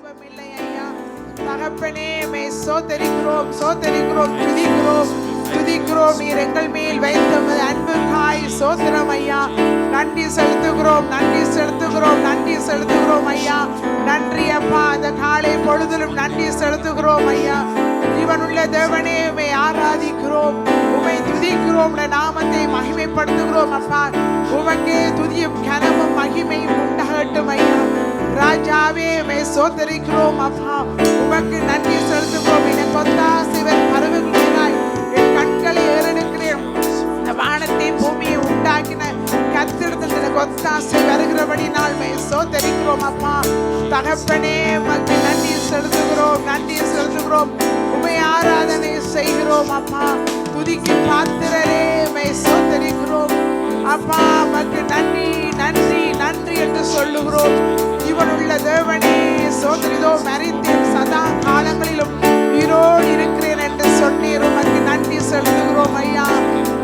தெய்வம் இல்லை ஐயா. தகப்பனே மே சோதரிக்கிறோம், சோதரிக்கிறோம், துதிக்கிறோம், துதிக்கிறோம். நீர் எங்கள் மேல் வைத்த அன்புக்காய் சோதரம் ஐயா. நன்றி செலுத்துகிறோம், நன்றி செலுத்துகிறோம், நன்றி செலுத்துகிறோம் ஐயா. நன்றி அப்பா. அந்த காலை பொழுதிலும் நன்றி செலுத்துகிறோம் ஐயா. ஜீவனுள்ள தேவனே உம்மை ஆராதிக்கிறோம், உம்மை துதிக்கிறோம், நாமத்தை மகிமைப்படுத்துகிறோம் அப்பா. உமக்கே துதியும் கனமும் மகிமையும் உண்டாகட்டும் ஐயா. ராஜாவே உம்மை சோதரிக்கிறோம் அப்பா. உமக்கு நன்றி செலுத்துகிறோம். எனக்கு ஒத்தாசிவர் பறவைகளாய் என் கண்களை ஏறெடுக்கிறேன். வானத்தை பூமியை உண்டாக்கின கத்திடத்தில் எனக்கு ஒத்தாசை வருகிறபடி நாள் சோதரிக்கிறோம் அப்பா. தகப்பனே உமக்கு நன்றி செலுத்துகிறோம், நன்றி செலுத்துகிறோம். உம்மை ஆராதனை செய்கிறோம் அப்பா. துதிக்கு பாத்திரரே உம்மை சோதரிக்கிறோம் அப்பா. உமக்கு நன்றி நன்றி நன்றி என்று சொல்லுகிறோம். இவனுள்ள தேவனே சோதரிதோ மறித்தேன் சதா காலங்களிலும் உயிரோடு இருக்கிறேன் என்று சொன்னீர். உமக்கு நன்றி செலுத்துகிறோம் ஐயா.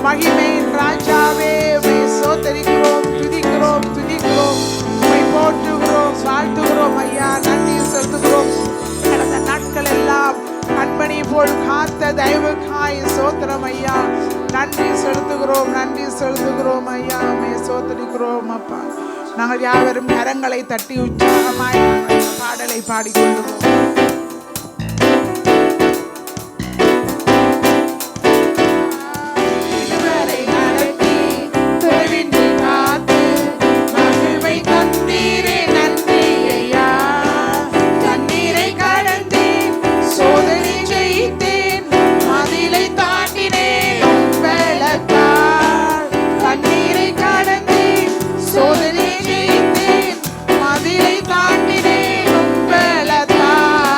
மகிமையின் ராஜாவே உம்மை சோதரிக்கிறோம், துதிக்கிறோம், துதிக்கிறோம், உம்மை போற்றுகிறோம், வாழ்த்துகிறோம் ஐயா. நன்றி செலுத்துகிறோம். கடந்த நாட்கள் எல்லாம் கண்மணி போல் காத்த தயவுக்காய் சோத்திரம் ஐயா. நன்றி செலுத்துகிறோம், நன்றி செலுத்துகிறோம் ஐயா. உம்மை சோதரிக்கிறோம் அப்பா. நாங்கள் யாவரும் கரங்களை தட்டி உற்சாகமாய் பாடலை பாடிக்கொள்ளுவோம். சோதனை ஜெயித்தேன், மதிலை தாண்டினேன் உம் பலத்தால்.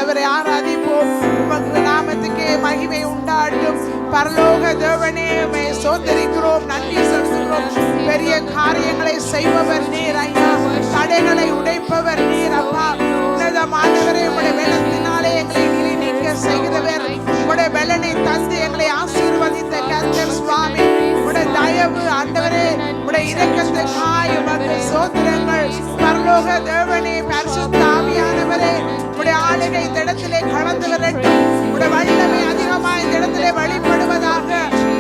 ஆண்டவரை ஆராதிப்போம். உமக்கு நாமத்துக்கே மகிமை உண்டாட்டும். பரலோக தேவனே உம்மை ஸ்தோத்திரிக்கிறோம், நன்றி செலுத்துகிறோம். பெரிய காரியங்களை செய்பவர் நீர் ஐயா, தடைகளை உடைப்பவர் நீர் அப்பா. உன்னதமானவரே, உம்முடைய வெள்ளத்தினாலே எங்களை நீக்க செய்கிறவர், உம்முடைய வெள்ளனை தந்து எங்களை ஆசீர்வதித்த கர்த்தர் சுவாமி. உம்முடைய தயவு ஆண்டவரே, உம்முடைய இரக்கத்துக்காய் உமக்கு ஸ்தோத்திரங்கள். பரலோக தேவனே, பரிசுத்த ஆவியானவரே, உம்முடைய ஆளுகை இந்த இடத்திலே கடந்து வரட்டும். உம்முடைய வல்லமை அதிகமாக இந்த இடத்திலே வெளிப்படுவதாக.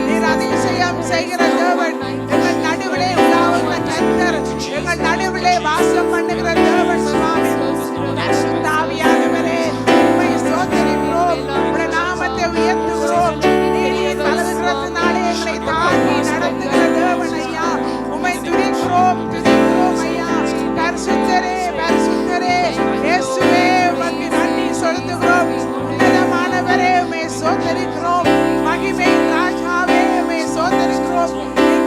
நீர் அதிசயம் செய்கிற தேவன், எங்கள் நடுவிலே உலாவுகிற கர்த்தர், எங்கள் நடுவிலே வாசம் பண்ணுகிற தேவன் சுவாமி. பரிசுத்த ஆவியானவரே, உம்மை ஸ்தோத்திரிக்கிறோம், உம்முடைய நாமத்தை உயர்த்துகிறோம். நீர் வலதுகரத்தினாலே எங்களை தாங்கி நடத்துகிற தேவன் ஐயா, உம்மை துதிக்கிறோம் ஐயா. பரிசுத்தரே, பரிசுத்தரே, இயேசுவே உமக்கு நன்றி செலுத்துகிறோம். உன்னதமானவரே, உம்மை ஸ்தோத்திரிக்கிறோம். மகிமை ராஜாவே, உம்மை ஸ்தோத்திரிக்கிறோம்.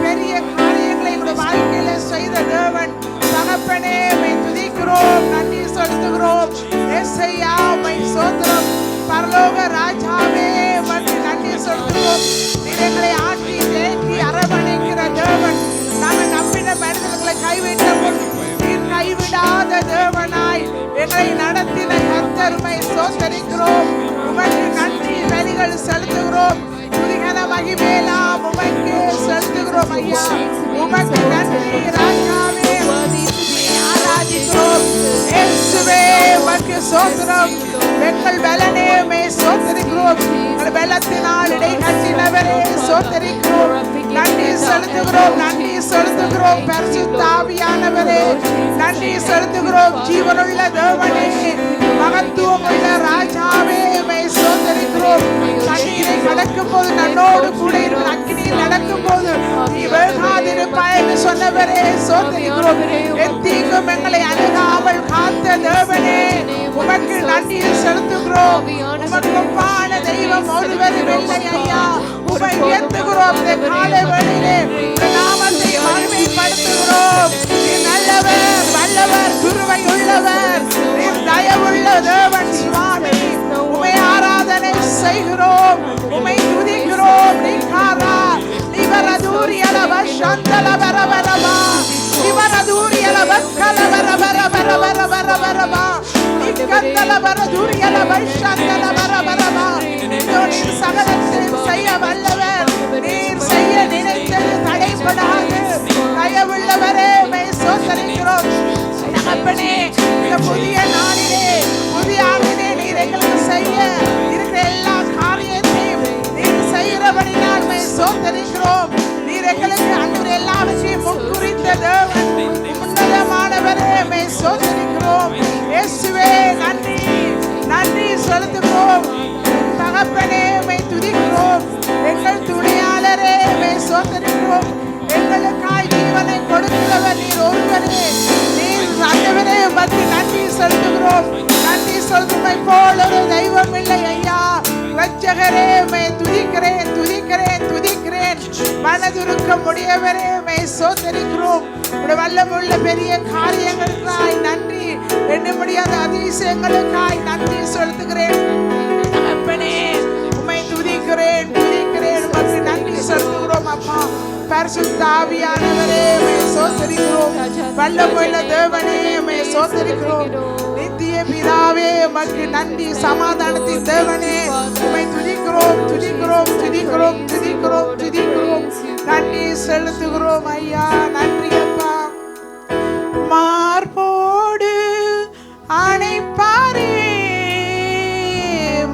பெரிய காரியங்களை உம்முடைய வாழ்க்கையில செய்த தேவன் தகப்பனே, உம்மை துதிக்கிறோம், நன்றி செலுத்துகிறோம். இயேசையா உம்மை ஸ்தோத்திரம். பரலோக ராஜாவே, உமக்கு நன்றி செலுத்துகிறோம். நீர் எங்களை ஆட்டி தேற்றி அரவணைக்கிற தேவன். நாங்கள் நம்பின மனிதர்களை கைவிட்ட போது நீர் கைவிடாத தேவனாய் எங்களை நடத்தின கர்த்தர், உம்மை ஸ்தோத்திரிக்கிறோம். உமக்கு நன்றி பலிகள் செலுத்துகிறோம். துதிகன மகிமையெல்லாம் உமக்கு செலுத்துகிறோம் ஐயா. உமக்கு நன்றி ராஜாவே, ஆராதிக்கிறோம். இயேசுவே உமக்கு ஸ்தோத்திரம். எங்கள் பலனே உம்மை ஸ்தோத்திரிக்கிறோம். எங்கள் பலத்தினால் இடை கட்டினவரே ஸ்தோத்திரிக்கிறோம். நன்றி செலுத்துகிறோம், நன்றி செலுத்துகிறோம். பரிசுத்த ஆவியானவரே நன்றி செலுத்துகிறோம். ஜீவனுள்ள தேவனே, மகத்துவமுள்ள ராஜாவே உம்மை ஸ்தோத்திரிக்கிறோம். தண்ணீரை கடக்கும் போது நன்னோடு கூட இருக்கிற அக்கினியில் நடக்கும் போது நீ வேகாதிருப்பாய் என்று சொன்னவரே ஸ்தோத்திரிக்கிறோம். எத்தீங்கும் எங்களை அணுகாமல் காத்த தேவனே உமக்கு நன்றி செலுத்துகிறோம். உமக்கு ஒப்பான தெய்வம் ஒருவரும் இல்லை ஐயா. உம்மை உயர்த்துகிறோம். இந்த காலை வேளையிலே நாமத்தை மகிமைப்படுத்துகிறோம். நீர் நல்லவர், வல்லவர், கிருபை உள்ளவர், நீர் தயவுள்ள தேவன் சுவாமி. உம்மை ஆராதனை செய்கிறோம், உம்மை துதிக்கிறோம். நிகாரா நிவரதூரியல வசந்தல வரவரமா, நிவரதூரியல வக்கல வரவரவரவரவரவரவரமா, நிக்கந்தல வரதூரியல வசந்தல வரவரமா. நீர் சகலத்தையும் செய்ய வல்லவர். நீர் செய்ய நினைத்தது தடைபடாது. தயவுள்ளவரே உம்மை ஸ்தோத்திரிக்கிறோம். தகப்பனே, இந்த புதிய நாளிலே புதிய ஆண்டிலே நீர் எங்களுக்கு செய்ய இருக்கிற எல்லா காரியத்தையும் நீர் செய்கிறபடினால் உம்மை ஸ்தோத்திரிக்கிறோம். நீர் எங்களுக்கு அன்று எல்லாவற்றையும் முன்குறித்த தேவன். உன்னதமானவரே உம்மை ஸ்தோத்திரிக்கிறோம். இயேசுவே நன்றி, நன்றி செலுத்துகிறோம். தகப்பனே உம்மை துதிக்கிறோம். எங்கள் துணையாளரே உம்மை ஸ்தோத்திரிக்கிறோம். எங்களுக்காய் ஜீவனை கொடுக்கிறவர் நீர் ஒருவரே. நீர் ஆண்டவரே உமக்கு நன்றி செலுத்துகிறோம். நன்றி செலுத்துமை போல் ஒரு தெய்வம் இல்லை ஐயா. இரட்சகரே உம்மை துதிக்கிறேன், துதிக்கிறேன், துதிக்கிறேன். மனதுருக்கம் உடையவரே உம்மை ஸ்தோத்திரிக்கிறோம். உம்முடைய வல்லமுள்ள பெரிய காரியங்களுக்காய் நன்றி. எண்ண முடியாத அதிசயங்களுக்காய் நன்றி செலுத்துகிறேன். தகப்பனே உம்மை துதிக்கிறேன், துதிக்கிறேன். உமக்கு நன்றி செலுத்துகிறோம் அப்பா. பரிசுத்த ஆவியானவரே உம்மை ஸ்தோத்திரிக்கிறோம். வல்லமுள்ள தேவனே உம்மை ஸ்தோத்திரிக்கிறோம். நித்திய பிதாவே உமக்கு நன்றி. சமாதானத்தின் தேவனே உம்மை துதிக்கிறோம், துதிக்கிறோம், துதிக்கிறோம், துதிக்கிறோம், துதிக்கிறோம். நன்றி செலுத்துகிறோம் ஐயா. நன்றி அப்பா. மார்போடு அணைப்பாரே,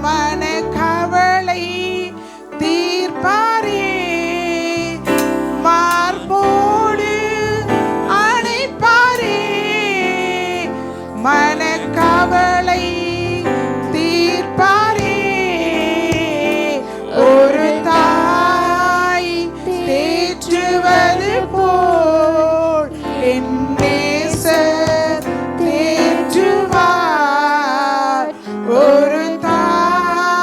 மனக்கவலை தீர்ப்பாரே. மார்போடு அணைப்பாரே, மனக்கவலை தீர்ப்பாரே. ஒரு தாய் தேற்றுவது போல் என் நேசர் தேற்றுவார். ஒரு தாய்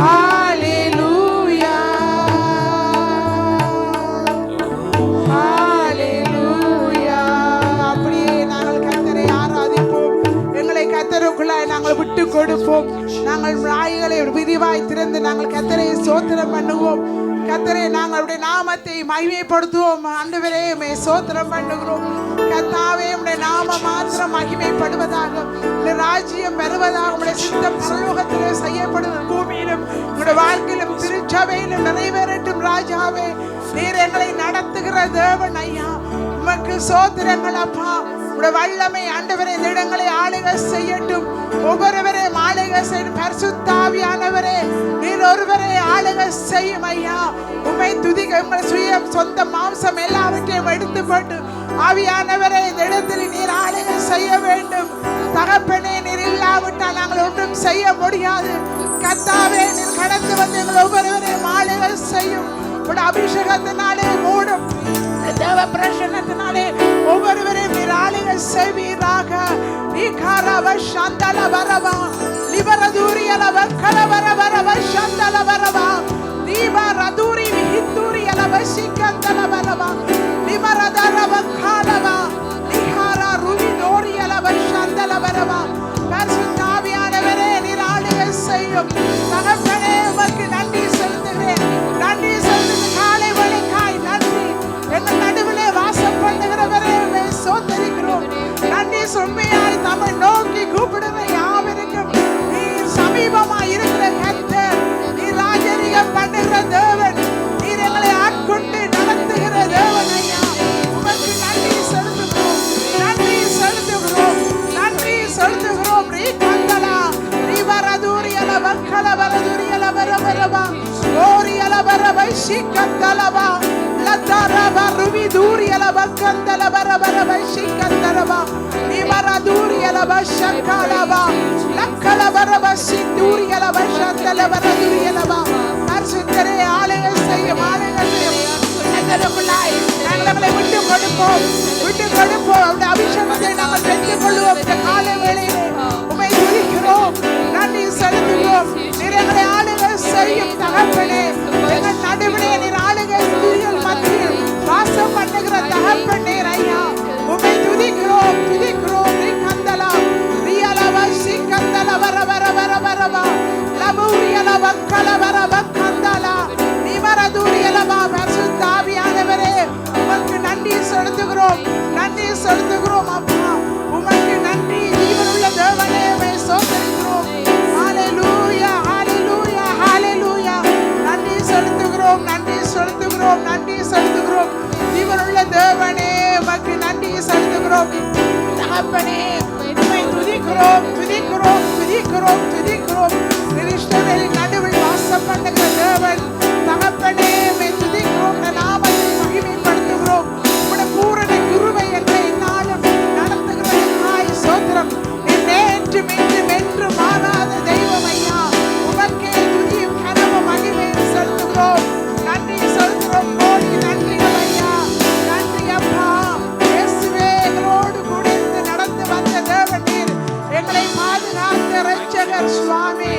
ஹalleluya ஹalleluya. அப்படியே நாங்கள் கர்த்தரை ஆராதிப்போம். எங்களை கர்த்தருக்குள்ளாய் நாங்கள் விட்டு கொடுப்போம். நாங்கள் வாய்களை விரிவாய் திறந்து நாங்கள் கர்த்தரை ஸ்தோத்திரம் பண்ணுவோம். கர்த்தரே நாங்களுடைய நாமத்தை மகிமைப்படுத்துவோம். ஆண்டவரே மே ஸ்தோத்திரம் பண்ணுகிறோம். கர்த்தாவே உம்முடைய நாமம் மாத்திரம் மகிமைப்படுவதாக, உம்முடைய ராஜ்யம் வருவதாக, உம்முடைய சித்தம் பரலோகத்திலே செய்யப்படுவது பூமியிலும் உம்முடைய வாழ்க்கையிலும் திருச்சபையிலும் நிறைவேறட்டும். ராஜாவே நீர் எங்களை நடத்துகிற தேவன் ஐயா, உமக்கு ஸ்தோத்திரங்கள் அப்பா. உம்முடைய வல்லமை ஆண்டவரே இந்த இடங்களை ஆளுகை செய்யட்டும். ஒவ்வொருவரையும் ஆளுகை செய்யும். பரிசுத்த ஆவியானவரே நீர் ஒருவரை ஆளுகை செய்யும் ஐயா. உம்மை துதிக்க உங்கள் சுய சொந்த மாம்சம் எல்லாவற்றையும் எடுத்து போட்டு ஆவியானவரே இந்த இடத்தில் நீர் ஆளுகை செய்ய வேண்டும். தகப்பனே நீர் இல்லாவிட்டால் நாங்கள் ஒன்றும் செய்ய முடியாது. கர்த்தாவே நீர் கடந்து வந்து எங்கள் ஒவ்வொருவரையும் ஆளுகை செய்யும். உடைய அபிஷேகத்தினாலே மூடும் தேவ பிரசன்னத்தினாலே ஒவ்வொருவரையும் நீர் ஆளுகை செய்வீராக. நீகாரவ சந்தல வரவா லிபரதூரியலவ கலவரவரவ சந்தல வரவா தீபரதூரி விஹித்தூரியலவ சிக்கந்தல வரவா லிபரதரவ காலவா நிஹாரா ருவிதோரியலவ சந்தல வரவா. பரிசுத்த ஆவியானவரே நீர் ஆளுகை செய்யும். தகப்பனே உமக்கு நன்றி செலுத்துகிறேன். நன்றி செலுத்து காலை வேளைக்காய் நன்றி. எங்கள் நடுவிலே வாசம் பண்ணுகிறவரே சோதரிக்கிறோம். நன்றி உண்மையாய் தமிழ் நோக்கி கூப்பிடுற யாவருக்கும் நீர் சமீபமாய் இருக்கிற கர்த்தர். நீர் ராஜரீகம் பண்ணுகிற தேவன். நீர் எங்களை ஆட்கொண்டு நடத்துகிற தேவன் ஐயா. உமக்கு நன்றி செலுத்துகிறோம். நன்றி செலுத்துகிறோம். நன்றி செலுத்துகிறோம். ரீ கந்தலா ரீவரதூரியல வக்கல வரதூரியல வரவரவா ஓரியல வரவை சிக்கந்தலவா லத்தரவா ருவிதூரியல வக்கந்தல வரவரவை சிக்கந்தலவா நிவரதூரியல வஷக்கலவா லக்கல வரவ சித்தூரியல வஷந்தல வரதூரியலவா. பரிசுத்தரே ஆளுகை செய்யும். ஆளுகை செய்யும். எங்களுக்குள்ளாய் நாங்கள் எங்களை விட்டு கொடுப்போம். விட்டு கொடுப்போம். அவருடைய அபிஷேகத்தை நாங்கள் பெற்றுக் கொள்வோம். இந்த காலை வேளையிலே உம்மை துதிக்கிறோம். நன்றி செலுத்துகிறோம். நீர் எங்களை ஆளுகை செய்யும் தகப்பனே. எங்கள் நடுவிலே நீர் ஆளுகை துதிகள் மத்தியில் வாசம் பண்ணுகிற தகப்பனே ஐயா. உம்மை துதிக்கிறோம். துதிக்கிறோம். நீ கந்தலா ரியலவ சிக்கந்தல வர வர வர வரவா லபூரியலவ கலவரவ கந்தலா நிவரதூரியலவா. பரிசுத்த ஆவியானவரே உமக்கு நன்றி செலுத்துகிறோம். நன்றி செலுத்துகிறோம் அப்பா. உமக்கு நன்றி. ஜீவனுள்ள தேவனே உம்மை ஸ்தோத்திரிக்கிறோம். ஹalleluya ஹalleluya ஹalleluya. நன்றி செலுத்துகிறோம். நன்றி செலுத்துகிறோம். நன்றி செலுத்துகிறோம். ஜீவனுள்ள தேவனே உமக்கு நன்றி செலுத்துகிறோம். தகப்பனே உம்மை துதிக்கிறோம். துதிக்கிறோம். துதிக்கிறோம். துதிக்கிறோம். கிறிஸ்துவின் நடுவில் வாசம் பண்ணுகிற தேவன் தகப்பனே உம்மை துதிக்கிறோம். உம்முடைய நாமத்தை மகிமைப்படுத்துகிறோம். உம்முடைய பூரண கிருபை எங்களை என்னாலும் நடத்துகிறதற்காய் ஸ்தோத்திரம். என்றும் என்றும் என்றும் மாறாத தெய்வம் ஐயா. உமக்கே துதியும் கனமும் மகிமையும் செலுத்துகிறோம். நன்றி செலுத்துகிறோம். கோடி நன்றிகள் ஐயா. நன்றி அப்பா. இயேசுவே எங்களோடு கூட நடந்து வந்த தேவன் நீர். எங்களை பாதுகாத்த இரட்சகர் சுவாமி.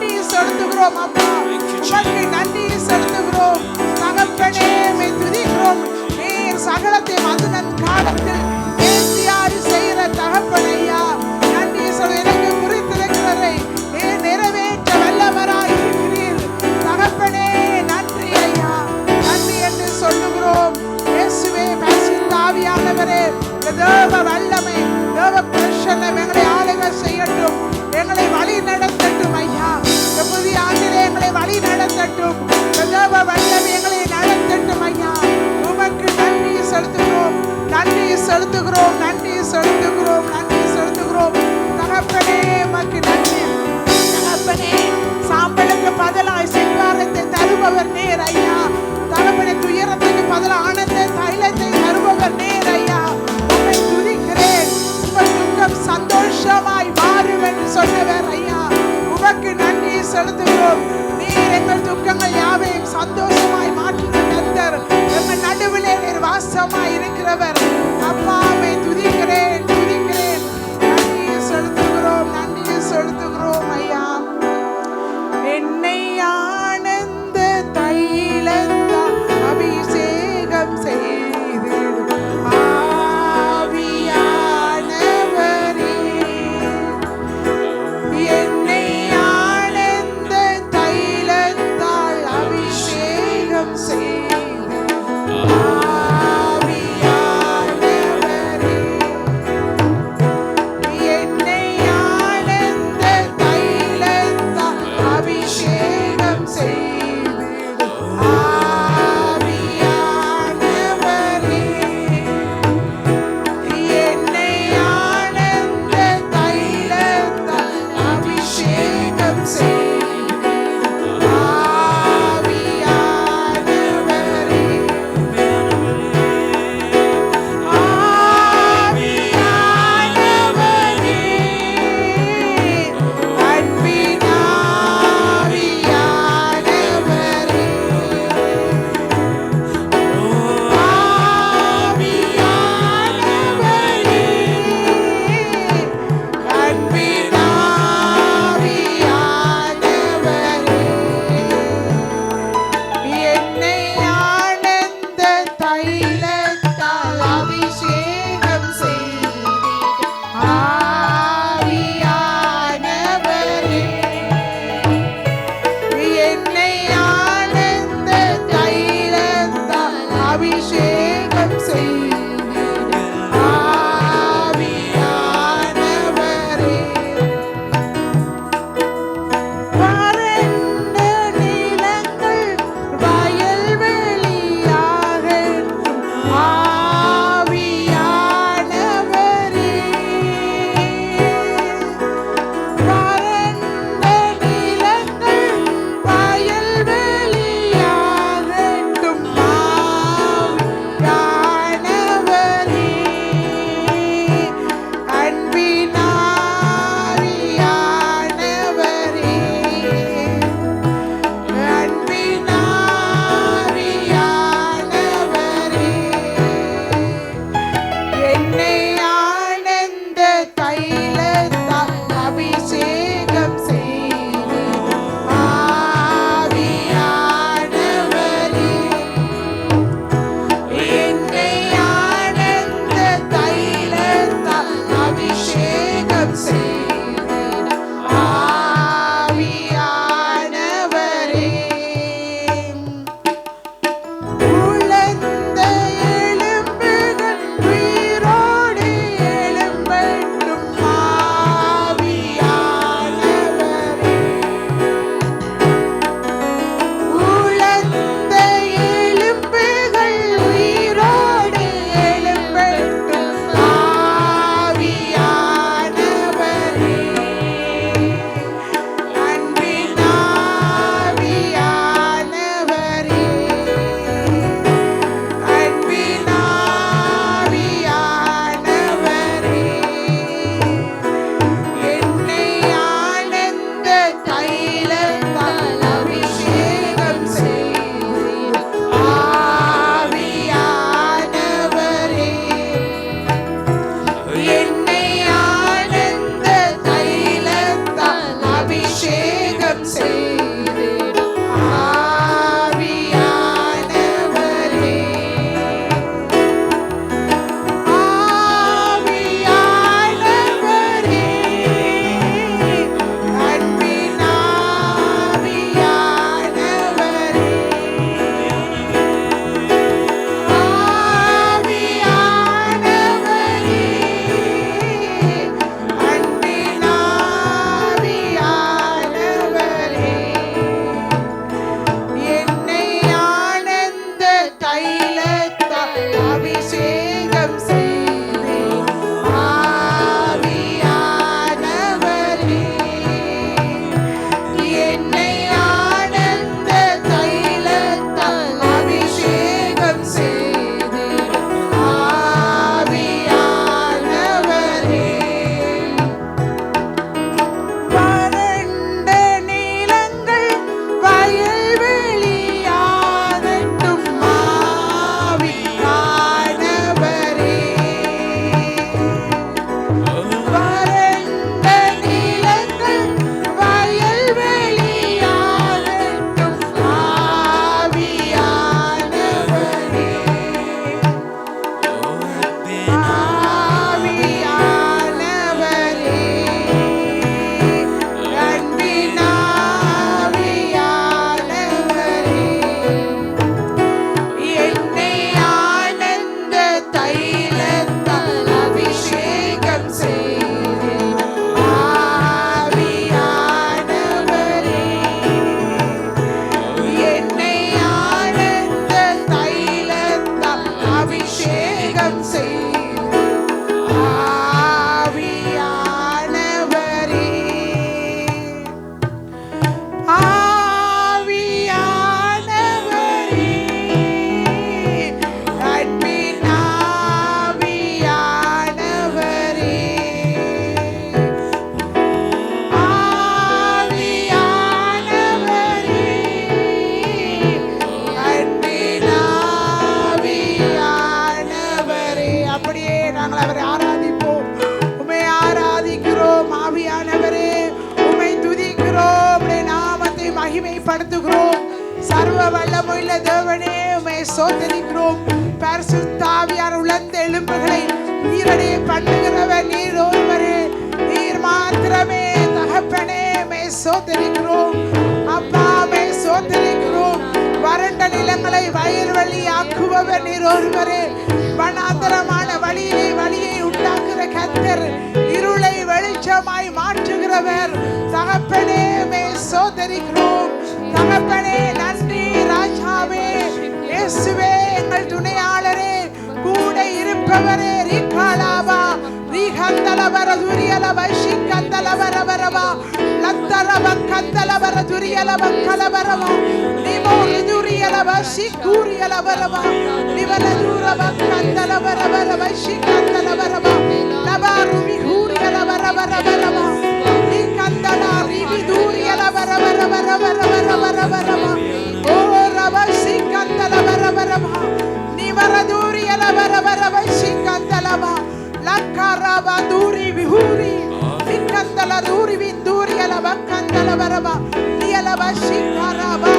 நன்றி செலுத்துகிறோம் அப்பா. உமக்கு நன்றி செலுத்துகிறோம் தகப்பனே. உம்மை துதிக்கிறோம். நீர் சகலத்தை மதுனன் காலத்தில் ஏசியாறு செய்கிற தகப்பனையா நன்றி சொல். எனக்கு குறித்திருக்கிறதை நீர் நிறைவேற்ற வல்லவராய் இருக்கிறீர் தகப்பனே. நன்றி ஐயா, நன்றி என்று சொல்லுகிறோம். இயேசுவே, பரிசுத்த ஆவியானவரே, தேவ வல்லமை, தேவ பிரசன்னம் எங்களை ஆளுகை செய்யட்டும், எங்களை வழி நடத்தட்டும் ஐயா. இந்த புதிய ஆண்டிலே எங்களை வழி நடத்தட்டும், தேவ வல்லமை எங்களை நடத்தட்டும் ஐயா. உமக்கு நன்றி செலுத்துகிறோம், நன்றி செலுத்துகிறோம், நன்றி செலுத்துகிறோம், நன்றி செலுத்துகிறோம் தகப்பனே. உமக்கு நன்றி தகப்பனே. சாம்பலுக்கு பதிலாய் சிங்காரத்தை தருபவர் நேர் ஐயா தகப்பனே. துயரத்துக்கு பதிலாக ஆனந்த தைலத்தை தருபவர் நேர் ஐயா. உம்மை துதிக்கிறேன். உங்கள் துக்கம் சந்தோஷமாய் மாறும் என்று சொன்னவர் ஐயா. உமக்கு நன்றி செலுத்துகிறோம். நீர் எங்கள் துக்கங்கள் யாவையும் சந்தோஷமாய் மாற்றுகிற கர்த்தர். எங்கள் நடுவிலே நீர் வாசமாய் இருக்கிறவர் அப்பா. உம்மை துதிக்கிறேன், துதிக்கிறேன். நன்றி செலுத்துகிறோம், நன்றி செலுத்துகிறோம் ஐயா. என்னை ஆனந்த தைலத்தால் அபிஷேகம் செய்திடும் ஆவியானவரே. என்னை ஆனந்த தைலத்தால் அபிஷேகம் செய்திடும் ஆவியானவரே. என்னை ஆனந்த தைலத்தால் அபிஷேகம் செய்து ஆவியானவரே அன்பின் மகிமைப்படுத்துகிறோம். சர்வ வல்லமையுள்ள தேவனே உம்மை ஸ்தோத்திரிக்கிறோம். பரிசுத்த ஆவியான உலர்ந்த எலும்புகளை நீரடைய பண்ணுகிறவர் நீர் ஒருவரே, நீர் மாத்திரமே தகப்பனே. உம்மை ஸ்தோத்திரிக்கிறோம் அப்பா, உம்மை ஸ்தோத்திரிக்கிறோம். வறண்ட நிலங்களை வயல்வெளி ஆக்குபவர் நீர் ஒருவரே. வனாந்தரமான வழியிலே வழியை உண்டாக்குகிற கர்த்தர், இருளை வெளிச்சமாய் மாற்றுகிறவர் தகப்பனே. உம்மை ஸ்தோத்திரிக்கிறோம் தகப்பனே. நன்றி ராஜாவே, இயேசுவே எங்கள் துணையாளரே, கூட இருப்பவரே. ரிகாலாபா ரிகந்தலவர துரியலவ ஷிகந்தலவரவரவா லத்தரவ கந்தலவர துரியலவ கலவரவா நிமோல் துரியலவ ஷிகூரியலவரவா நிவலதுரவ கந்தலவரவரவ ஷிகந்தலவரவா லபாரு விஹூரியலவரவரவரவா ரிகந்தலா ரிவிதூரியலவரவரவரவரவரவரவா ஓ ரவ ஷிகந்தலவரவரவா நிவரதுரியலவரவரவ ஷிகந்தலவா லக்கரவ துரி விஹூரி விகந்தல துரி விந்தூரியலவ கந்தலவரவா நியலவ ஷிகரவா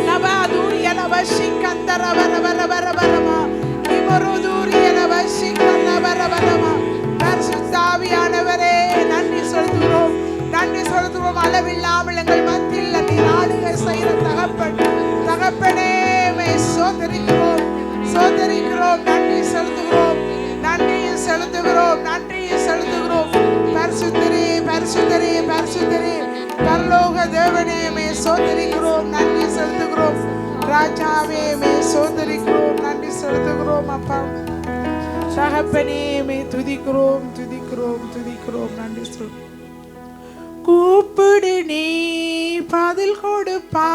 லபா துரியலவ ஷிகந்தரவரவரவரவரவா நிவரதுரியலவ ஷிகந்தலவரவரவா. பரிசுத்த ஆவியானவரே நன்றி செலுத்துகிறோம், நன்றி செலுத்துகிறோம். அளவில்லாமல் எங்கள் மத்தியில் நீர் ஆளுகை செய்கிற தகப்பனே உம்மை ஸ்தோத்திரிக்கிறோம், ஸ்தோத்திரிக்கிறோம். நன்றி செலுத்துகிறோம், நன்றி செலுத்துகிறோம், நன்றி செலுத்துகிறோம். பரிசுத்தரே பரிசுத்தரே பரிசுத்தரே பரலோக தேவனே உம்மை ஸ்தோத்திரிக்கிறோம், நன்றி செலுத்துகிறோம். ராஜாவே உம்மை ஸ்தோத்திரிக்கிறோம், நன்றி செலுத்துகிறோம். அப்பா தகப்பனே உம்மை துதிக்கிறோம் துதிக்கிறோம் துதிக்கிறோம், நன்றி செலுத்துகிறோம். கூப்பிடு நீ பதில் கொடுப்பா,